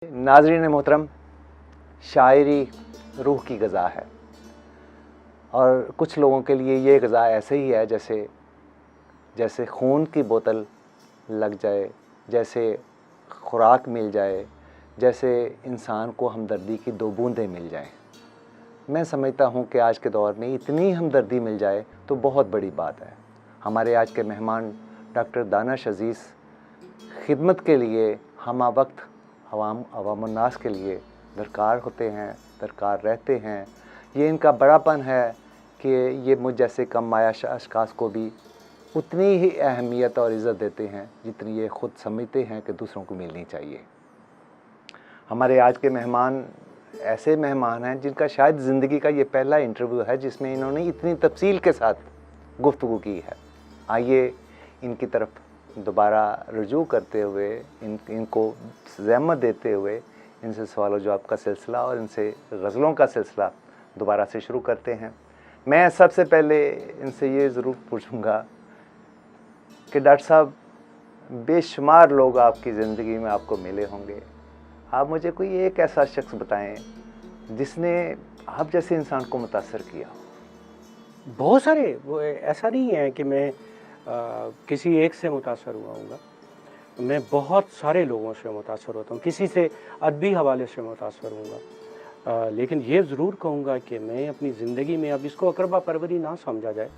नाज़रीन मोहतरम, शायरी रूह की ग़िज़ा है और कुछ लोगों के लिए ये ग़िज़ा ऐसे ही है जैसे खून की बोतल लग जाए, जैसे खुराक मिल जाए, जैसे इंसान को हमदर्दी की दो बूंदें मिल जाएं। मैं समझता हूँ कि आज के दौर में इतनी हमदर्दी मिल जाए तो बहुत बड़ी बात है। हमारे आज के मेहमान डॉक्टर दानिश अज़ीज़ खिदमत के लिए हम वक्त अवामुन्नास के लिए दरकार होते हैं, दरकार रहते हैं। ये इनका बड़ापन है कि ये मुझ जैसे कम माया अशख़ास को भी उतनी ही अहमियत और इज़्ज़त देते हैं जितनी ये ख़ुद समझते हैं कि दूसरों को मिलनी चाहिए। हमारे आज के मेहमान ऐसे मेहमान हैं जिनका शायद ज़िंदगी का ये पहला इंटरव्यू है जिसमें इन्होंने इतनी तफसील के साथ गुफ्तगू की है। आइए इनकी तरफ दोबारा रुजू करते हुए इनको ज़हमत देते हुए इनसे सवाल जवाब का सिलसिला और इनसे गज़लों का सिलसिला दोबारा से शुरू करते हैं। मैं सबसे पहले इनसे ये ज़रूर पूछूंगा कि डॉक्टर साहब, बेशुमार लोग आपकी ज़िंदगी में आपको मिले होंगे, आप मुझे कोई एक ऐसा शख्स बताएं जिसने आप जैसे इंसान को मुतासर किया हो। बहुत सारे, वो ऐसा नहीं है कि मैं किसी एक से मुतासर हुआ हूँगा। मैं बहुत सारे लोगों से मुतासर होता हूँ, किसी से अदबी हवाले से मुतासर हूँगा। लेकिन ये ज़रूर कहूँगा कि मैं अपनी ज़िंदगी में, अब इसको अकरबा परवरी ना समझा जाए,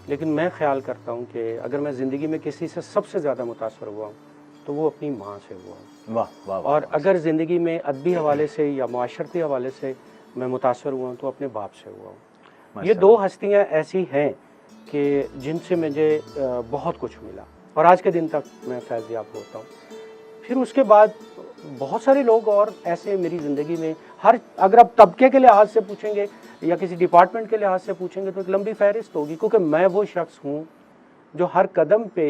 लेकिन मैं ख्याल करता हूँ कि अगर मैं ज़िंदगी में किसी से सबसे ज़्यादा मुतासर हुआ हूँ तो वो अपनी माँ से हुआ हूँ। वाह वाह। और अगर ज़िंदगी में अदबी हवाले से या माशरती हवाले से मैं मुतासर हुआ हूँ तो अपने बाप से हुआ हूँ। ये दो हस्तियाँ ऐसी हैं कि जिनसे मुझे बहुत कुछ मिला और आज के दिन तक मैं फैज़याब होता हूँ। फिर उसके बाद बहुत सारे लोग और ऐसे मेरी ज़िंदगी में, हर अगर आप तबके के लिहाज से पूछेंगे या किसी डिपार्टमेंट के लिहाज से पूछेंगे तो एक लंबी फहरिस्त होगी, क्योंकि मैं वो शख्स हूँ जो हर कदम पे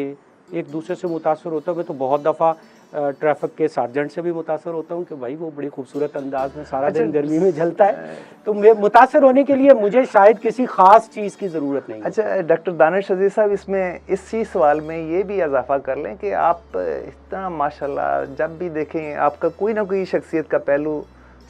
एक दूसरे से मुतासर होता हूँ। मैं तो बहुत दफ़ा ट्रैफिक के सार्जेंट से भी मुतासर होता हूँ कि भाई वो बड़ी खूबसूरत अंदाज में सारा दिन गर्मी में झलता है, तो मैं मुतासर होने के लिए मुझे शायद किसी ख़ास चीज़ की ज़रूरत नहीं। अच्छा डॉक्टर दानिश अज़ीज़ साहब, इसमें इसी सवाल में ये भी इजाफा कर लें कि आप इतना माशाल्लाह जब भी देखें आपका कोई ना कोई शख्सियत का पहलू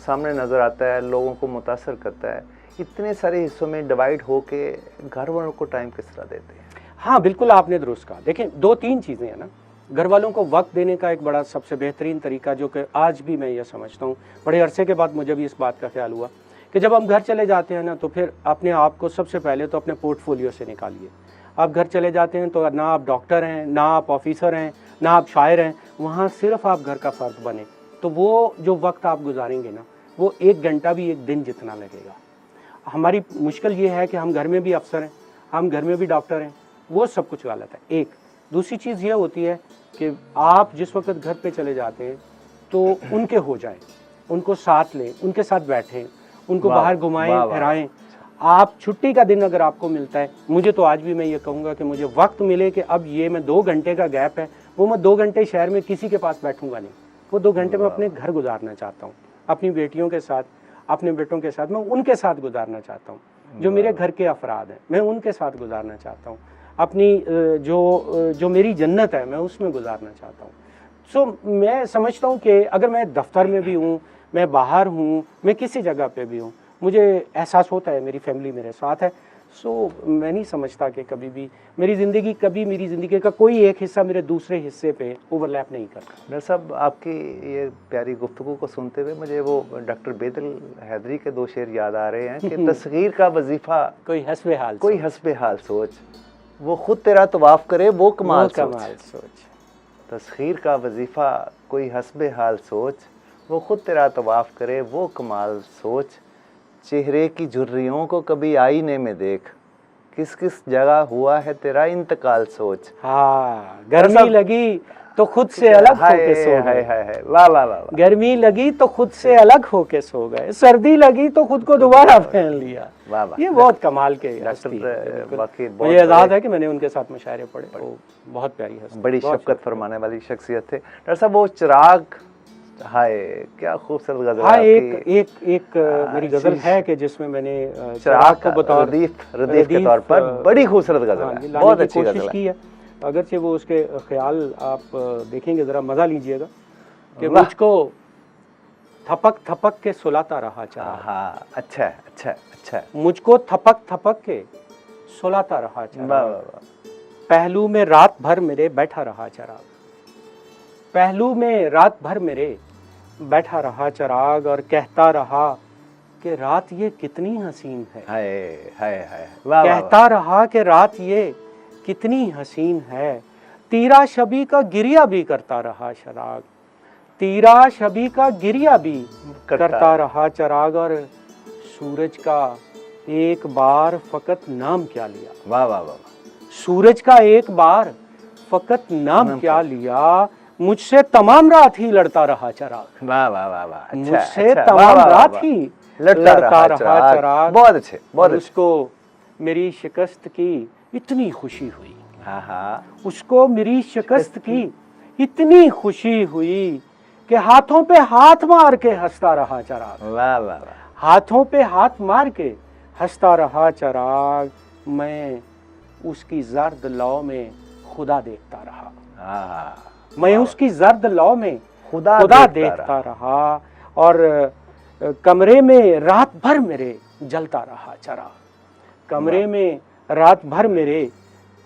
सामने नज़र आता है, लोगों को मुतासर करता है। इतने सारे हिस्सों में डिवाइड हो के घर वालों को टाइम किस तरह देते हैं? हाँ बिल्कुल, आपने दुरुस्त कहा। देखें, दो तीन चीज़ें हैं ना। घर वालों को वक्त देने का एक बड़ा सबसे बेहतरीन तरीका, जो कि आज भी मैं ये समझता हूँ, बड़े अरसे के बाद मुझे भी इस बात का ख्याल हुआ कि जब हम घर चले जाते हैं ना तो फिर अपने आप को सबसे पहले तो अपने पोर्टफोलियो से निकालिए। आप घर चले जाते हैं तो ना आप डॉक्टर हैं, ना आप ऑफिसर हैं, ना आप शायर हैं, वहाँ सिर्फ आप घर का फ़र्द बने। तो वो जो वक्त आप गुजारेंगे ना, वो 1 घंटा भी 1 दिन जितना लगेगा। हमारी मुश्किल ये है कि हम घर में भी अफसर हैं, हम घर में भी डॉक्टर हैं, वो सब कुछ गलत है। एक दूसरी चीज़ ये होती है कि आप जिस वक्त घर पे चले जाते हैं तो उनके हो जाएं, उनको साथ लें, उनके साथ बैठें, उनको बाहर घुमाएं फिराएं। आप छुट्टी का दिन अगर आपको मिलता है, मुझे तो आज भी मैं ये कहूँगा कि मुझे वक्त मिले कि अब ये मैं 2 घंटे का गैप है, वो मैं 2 घंटे शहर में किसी के पास बैठूंगा नहीं, वो 2 घंटे मैं अपने घर गुजारना चाहता हूँ, अपनी बेटियों के साथ, अपने बेटों के साथ, मैं उनके साथ गुजारना चाहता हूँ। जो मेरे घर के अफराद हैं मैं उनके साथ गुजारना चाहता हूँ। अपनी जो मेरी जन्नत है मैं उसमें गुजारना चाहता हूँ। सो मैं समझता हूँ कि अगर मैं दफ्तर में भी हूँ, मैं बाहर हूँ, मैं किसी जगह पे भी हूँ, मुझे एहसास होता है मेरी फैमिली मेरे साथ है। सो मैं नहीं समझता कि कभी भी मेरी ज़िंदगी का कोई एक हिस्सा मेरे दूसरे हिस्से पे ओवरलैप नहीं करता। डॉक्टर साहब, आपकी ये प्यारी गुफ्तगू को सुनते हुए मुझे वो डॉक्टर बेदल हैदरी के 2 शेर याद आ रहे हैं कि तस्गीर का वजीफ़ा कोई हस्बे हाल सोच, वो खुद तेरा तवाफ़ करे वो कमाल सोच। तस्खीर का वजीफ़ा कोई हस्बे हाल सोच, वो खुद तेरा तवाफ़ करे वो कमाल सोच। चेहरे की झुर्रियों को कभी आईने में देख, किस किस जगह हुआ है तेरा इंतकाल सोच। हाँ, गर्मी लगी तो खुद से अलग होके सो गए। वाह वाह वाह। गर्मी लगी तो खुद से अलग होके सो गए, सर्दी लगी तो खुद को दोबारा पहन लिया। वाह वाह। ये बहुत कमाल के डॉक्टर, मुझे याद है कि मैंने उनके साथ मुशायरे पढ़े, वो बहुत प्यारी हस्ती, बड़ी शफकत फरमाने वाली शख्सियत थे। डॉक्टर साहब, वो चिराग, हाय क्या खूबसूरत गजल। हाँ, एक मेरी गजल है कि जिसमें मैंने चिराग को बतौर रदीफ के तौर पर बड़ी खूबसूरत गजल है, बहुत अच्छी कोशिश की है। अगरचे वो उसके ख्याल आप देखेंगे, ज़रा मज़ा लीजिएगा कि मुझको थपक थपक के सुलाता रहा चराग। हाँ, अच्छा है, अच्छा है, अच्छा है। मुझको थपक थपक के सुलाता रहा वाह चराग। वाह वाह। पहलू में रात भर मेरे बैठा रहा चराग। पहलू में रात भर मेरे बैठा रहा चराग और कहता रहा कि रात ये कितनी हसीन है। हाय हाय हाय, वाह वाह वाह। कहता रहा कि रात ये कितनी हसीन है। तीरा शबी का गिरिया भी करता रहा चराग। तीरा शबी का गिरिया भी करता रहा चराग और सूरज का एक बार फकत नाम क्या लिया। वाह वाह वाह। सूरज का एक बार फकत नाम क्या लिया। मुझसे तमाम रात ही लड़ता रहा चराग। वाह वाह वाह वाह, अच्छा, मुझसे अच्छा, तमाम वाह, वाह, रात वाह, ही लड़ता रहा चराग। बहुत अच्छे, बहुत और अच्छे। उसको मेरी शिकस्त की इतनी खुशी हुई। हाँ हाँ, उसको मेरी शिकस्त की इतनी खुशी हुई कि हाथों पे हाथ मार के हंसता रहा चराग। वाह वाह वाह। हाथों पे हाथ मार के हंसता रहा चराग। मैं उसकी जर्द लौ में खुदा देखता रहा। हाँ, मैं उसकी जर्द लौ में खुदा देखता रहा और कमरे में रात भर मेरे जलता रहा चराग। कमरे में रात भर मेरे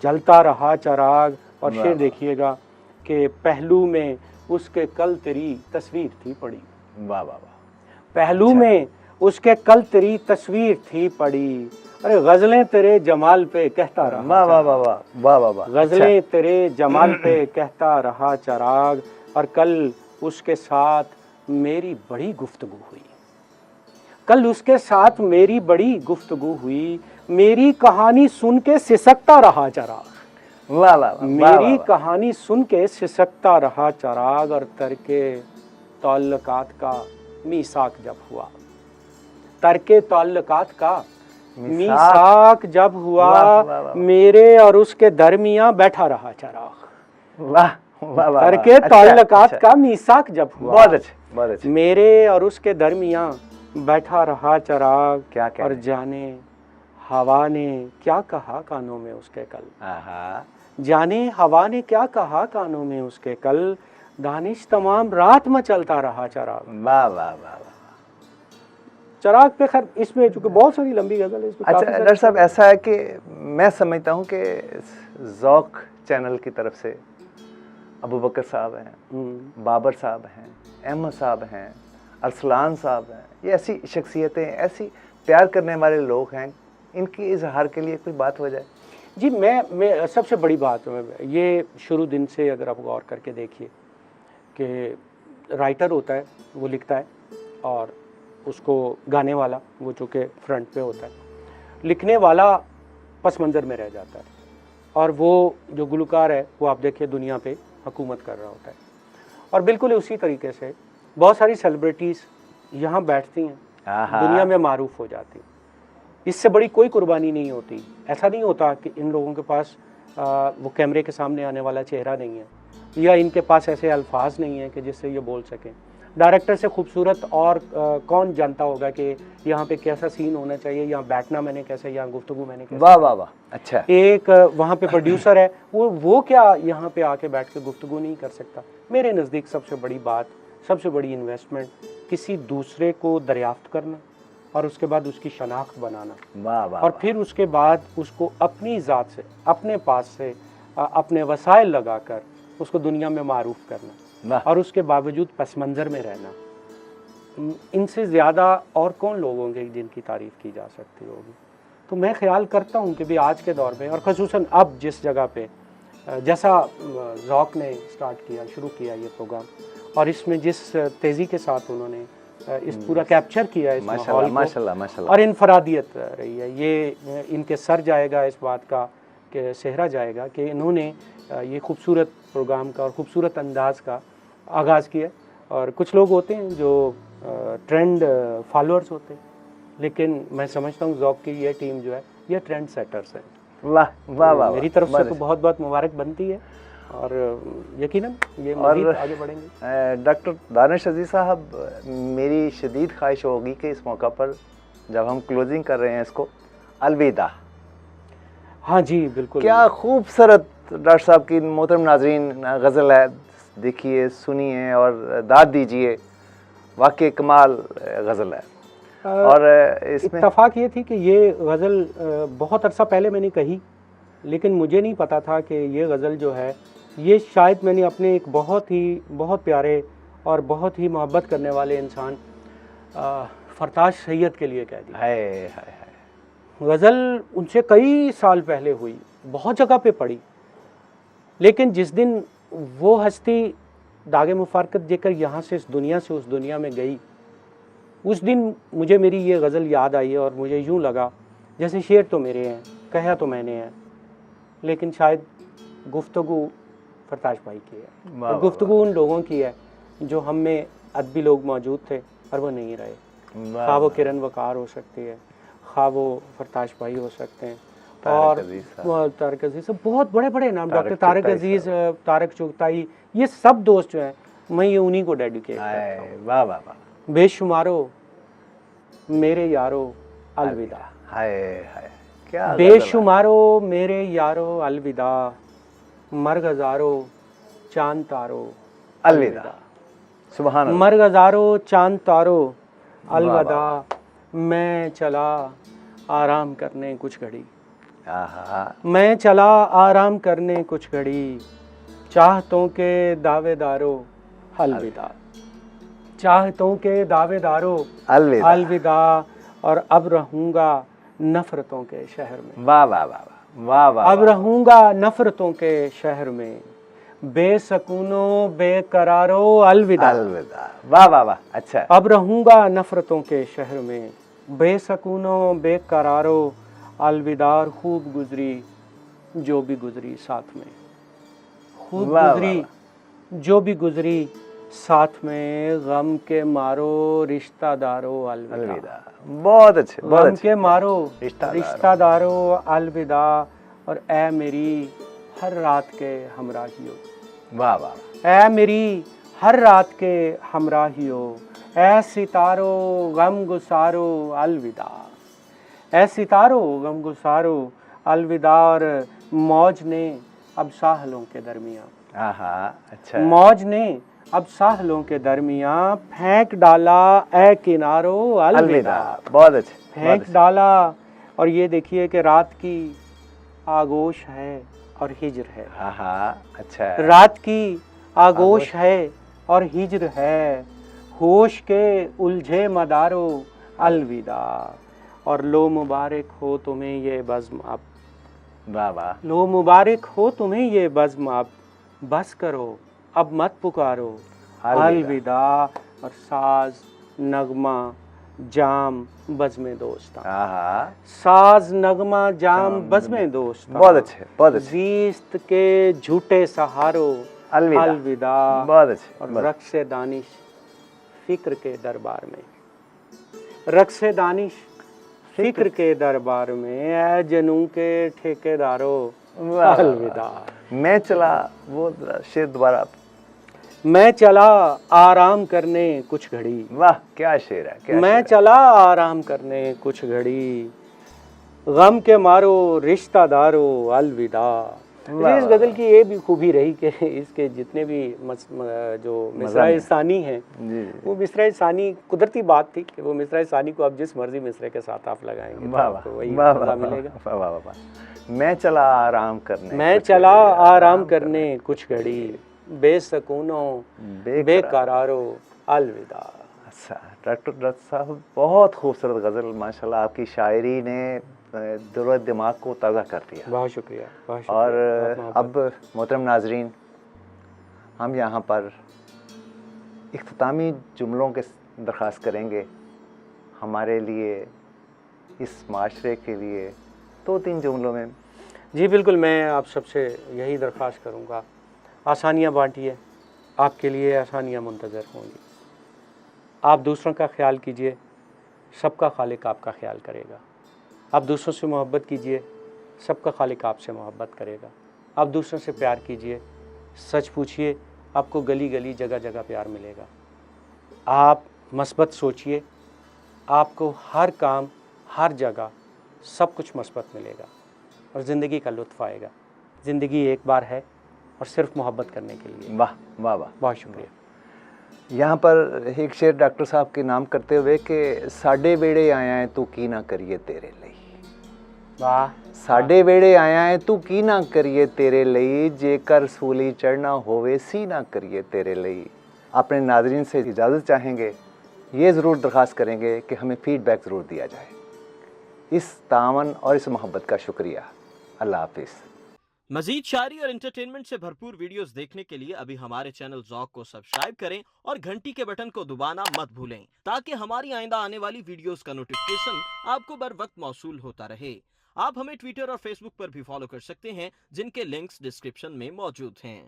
जलता रहा चराग। और शेर देखिएगा कि पहलू में उसके कल तेरी तस्वीर थी पड़ी। वाह वाह वाह। पहलू में उसके कल तेरी तस्वीर थी पड़ी। अरे गजलें तेरे जमाल पे कहता रहा। वाह वाह वाह वाह वाह वाह वाह। गजलें तेरे जमाल पे कहता रहा चराग। और कल उसके साथ मेरी बड़ी गुफ्तगू हुई। कल उसके साथ मेरी बड़ी गुफ्तगू हुई। मेरी कहानी सुन के सिसकता रहा चराग। वाह वाह वाह। मेरी कहानी सुन के सिसकता रहा चराग। और तरके ताल्लुकात का मीसाक जब हुआ। तरके ताल्लुकात का मीसाक जब हुआ मेरे और उसके दरमियां बैठा रहा चराग। वाह वाह वाह। तरके ताल्लुकात का मीसाक जब हुआ। बहुत अच्छे, बहुत अच्छे। मेरे और उसके दरमियां बैठा रहा चराग। क्या क्या। और जाने हवा ने क्या कहा कानों में उसके कल। हाँ, जाने हवा ने क्या कहा कानों में उसके कल। दानिश तमाम रात मचलता रहा चराग। वाह वाह वाह। चराग पे खैर इसमें चूंकि बहुत सारी लंबी गजल है इसमें। अच्छा डॉक्टर साहब, ऐसा है कि मैं समझता हूँ कि ज़ौक़ चैनल की तरफ से अबू बकर साहब हैं, बाबर साहब हैं, अहमद साहब हैं, अरसलान साहब हैं, ये ऐसी शख्सियतें, ऐसी प्यार करने वाले लोग हैं, इनकी इजहार के लिए कोई बात हो जाए। जी मैं सबसे बड़ी बात ये शुरू दिन से अगर आप गौर करके देखिए कि राइटर होता है, वो लिखता है और उसको गाने वाला वो चूँकि फ्रंट पे होता है, लिखने वाला पस मंज़र में रह जाता है और वो जो गुलकार है वो आप देखिए दुनिया पे हुकूमत कर रहा होता है। और बिल्कुल उसी तरीके से बहुत सारी सेलिब्रिटीज़ यहाँ बैठती हैं, दुनिया में मारूफ हो जाती हैं। इससे बड़ी कोई कुर्बानी नहीं होती। ऐसा नहीं होता कि इन लोगों के पास वो कैमरे के सामने आने वाला चेहरा नहीं है या इनके पास ऐसे अल्फाज नहीं हैं कि जिससे ये बोल सकें। डायरेक्टर से खूबसूरत और कौन जानता होगा कि यहाँ पे कैसा सीन होना चाहिए, यहाँ बैठना मैंने कैसे, यहाँ गुफ्तगू मैंने कैसे। वाह वाह वाह। अच्छा, एक वहाँ पे प्रोड्यूसर है, वो क्या यहाँ पे आके बैठ के गुफ्तगू नहीं कर सकता। मेरे नज़दीक सबसे बड़ी बात, सबसे बड़ी इन्वेस्टमेंट किसी दूसरे को दरियाफ्त करना और उसके बाद उसकी शनाख्त बनाना। वाह वाह। और फिर उसके बाद उसको अपनी ज़ात से, अपने पास से, अपने वसाइल लगाकर उसको दुनिया में मारूफ करना और उसके बावजूद पस मंज़र में रहना। इनसे ज़्यादा और कौन लोग होंगे जिनकी तारीफ़ की जा सकती होगी। तो मैं ख्याल करता हूँ कि भी आज के दौर में और ख़ुसूसन अब जिस जगह पे जैसा ज़ौक़ ने स्टार्ट किया, शुरू किया ये प्रोग्राम और इसमें जिस तेज़ी के साथ उन्होंने इस पूरा कैप्चर किया इस माहौल को, माशाल्लाह माशाल्लाह, और इनफरादियत रही है, ये इनके सर जाएगा इस बात का कि सेहरा जाएगा कि इन्होंने ये खूबसूरत प्रोग्राम का और ख़ूबसूरत अंदाज़ का आगाज़ किया। और कुछ लोग होते हैं जो ट्रेंड फॉलोअर्स होते हैं, लेकिन मैं समझता हूँ ज़ौक़ की ये टीम जो है ये ट्रेंड सेटर्स है। वाह वाह वाह। मेरी तरफ से तो बहुत बहुत मुबारक बनती है और यकीनन ये मज़ीद आगे बढ़ेंगे। डॉक्टर दानिश अज़ीज़ साहब, मेरी शदीद ख्वाहिश होगी कि इस मौका पर जब हम क्लोजिंग कर रहे हैं इसको, अलविदा। हाँ जी बिल्कुल। क्या खूबसूरत डॉक्टर साहब की मोहतरम नाज़रीन गज़ल है, देखिए सुनिए और दाद दीजिए। वाकई कमाल गज़ल है। और इसमें इत्तफाक ये थी कि ये गज़ल बहुत अरसा पहले मैंने कही, लेकिन मुझे नहीं पता था कि ये गज़ल जो है ये शायद मैंने अपने एक बहुत प्यारे और बहुत ही मोहब्बत करने वाले इंसान फरताश सैयद के लिए कह दी। हाय हाय हाय। गज़ल उनसे कई साल पहले हुई, बहुत जगह पे पढ़ी, लेकिन जिस दिन वो हस्ती दागे मुफारकत देकर यहाँ से इस दुनिया से उस दुनिया में गई, उस दिन मुझे मेरी ये गज़ल याद आई और मुझे यूँ लगा जैसे शेर तो मेरे हैं, कहा तो मैंने है, लेकिन शायद गुफ्तगू फरताश भाई की है और गुफ्तगू उन लोगों की है जो हम में अदबी लोग मौजूद थे और वो नहीं रहे। खा वो किरण वकार हो सकती है, खा वो फरताश भाई हो सकते हैं, और तारक अजीज सब बहुत बड़े बड़े नाम, डॉक्टर तारक अजीज, तारक चुगताई, ये सब दोस्त जो हैं मैं ये उन्हीं को डेडिकेट करता हूँ। वाह वाह वाह। बेशुमारो मेरे यारो अलविदा। हाय हाय क्या बेशुमारो मेरे यारो अलविदा, मरगज़ारो चांद तारो अलविदा। सुभान अल्लाह। मरगज़ारो चांद तारो अलविदा, मैं चला आराम करने कुछ घड़ी। मैं चला आराम करने कुछ घड़ी, चाहतों के दावेदारो अलविदा। चाहतों के दावेदारो अलविदा। अलविदा, और अब रहूँगा नफ़रतों के शहर में। वाह वाह वाह वाह वाह। अब रहूँगा नफ़रतों के शहर में, बेसकूनो बेकरारो अलविदा। अलविदा। वाह वाह वाह। अच्छा। अब रहूँगा नफ़रतों के शहर में, बेसकूनो बेकरारो अलविदा, खूब गुजरी जो भी गुजरी साथ में। खूब गुजरी जो भी गुजरी साथ में, गम के मारो रिश्तादारो अलविदा। बहुत अच्छे, बहुत गम के मारो रिश्तादारो अलविदा, और ए मेरी हर रात के हमराहियो। वाह वाह। ए मेरी हर रात के हमराहियो, ए सितारो गम गुसारो अलविदा। ए सितारो गम गुसारो अलविदा, और मौज ने अब साहलों के दरमियाँ। अच्छा। मौज ने अब साहलों के दरमियाँ फेंक डाला ए किनारो अलविदा। बहुत अच्छे। फेंक डाला, और ये देखिए कि रात की आगोश है और हिज्र है। अच्छा। रात की आगोश है और हिज्र है, होश के उलझे मदारो अलविदा, और लो मुबारक हो तुम्हें ये बज़्म अब। वाह वाह। लो मुबारक हो तुम्हें ये बज़्म अब, बस करो अब मत पुकारो अलविदा, और साज नगमा जाम बज़्म दोस्ता। साज नगमा जाम बज़्म दोस्ता। बहुत अच्छे, बहुत अच्छे। जीस्त के झूठे सहारो अलविदा। बहुत अच्छे। और रक्स दानिश फिक्र के दरबार में, रक्स दानिश फिक्र के दरबार में, ए जनू के ठेकेदारो अलविदा। मैं चला, वो शेर दोबारा। मैं चला आराम करने कुछ घड़ी। वाह क्या शेर है, क्या मैं चला आराम करने कुछ घड़ी, गम के मारो रिश्तादारो अलविदा। इस गज़ल की ये भी खूबी रही कि इसके जितने भी जो मिसरा सानी हैं, वो मिसरा सानी कुदरती बात थी कि वो मिसरा सानी को आप जिस मर्जी मिसरे के साथ आप लगाएंगे तो आपको वही मज़ा मिलेगा। मैं चला आराम करने, मैं चला आराम करने कुछ घड़ी, बेसकूनो बेकरारो अलविदा। अच्छा डॉक्टर दत्त साहब, बहुत खूबसूरत गज़ल माशाल्लाह। आपकी शायरी ने दिल दिमाग को ताज़ा कर दिया। बहुत शुक्रिया, बहुत शुक्रिया। और अब मोहतरम नाजरीन, हम यहाँ पर इख्तितामी जुमलों के दरख्वास्त करेंगे हमारे लिए, इस माशरे के लिए 2-3 जुमलों में। जी बिल्कुल, मैं आप सबसे यही दरख्वास्त करूँगा, आसानियाँ बांटिए, आपके लिए आसानियाँ मुंतज़र होंगी। आप दूसरों का ख्याल कीजिए, सबका खालिक आपका ख्याल करेगा। आप दूसरों से मोहब्बत कीजिए, सबका खालिक आपसे मोहब्बत करेगा। आप दूसरों से प्यार कीजिए, सच पूछिए, आपको गली गली जगह जगह प्यार मिलेगा। आप मस्बत सोचिए, आपको हर काम हर जगह सब कुछ मस्बत मिलेगा और ज़िंदगी का लुत्फ़ आएगा। ज़िंदगी एक बार है और सिर्फ मोहब्बत करने के लिए। वाह वाह वाह, बहुत शुक्रिया। यहाँ पर एक शेर डॉक्टर साहब के नाम करते हुए कि साडे वेड़े आया है तू की ना करिए तेरे ਲਈ। वाह, साडे वेड़े आया है तू की ना करिए तेरे ਲਈ, जेकर सूली चढ़ना होवे सी ना करिए तेरे ਲਈ। अपने नाजरीन से इजाज़त चाहेंगे, ये ज़रूर दरख्वास्त करेंगे कि हमें फ़ीडबैक ज़रूर दिया जाए। इस तावन और इस मोहब्बत का शुक्रिया। अल्लाह हाफिज़। मजीद शायरी और एंटरटेनमेंट से भरपूर वीडियोस देखने के लिए अभी हमारे चैनल ज़ौक़ को सब्सक्राइब करें और घंटी के बटन को दबाना मत भूलें, ताकि हमारी आइंदा आने वाली वीडियोस का नोटिफिकेशन आपको बर वक्त मौसूल होता रहे। आप हमें ट्विटर और फेसबुक पर भी फॉलो कर सकते हैं, जिनके लिंक्स डिस्क्रिप्शन में मौजूद हैं।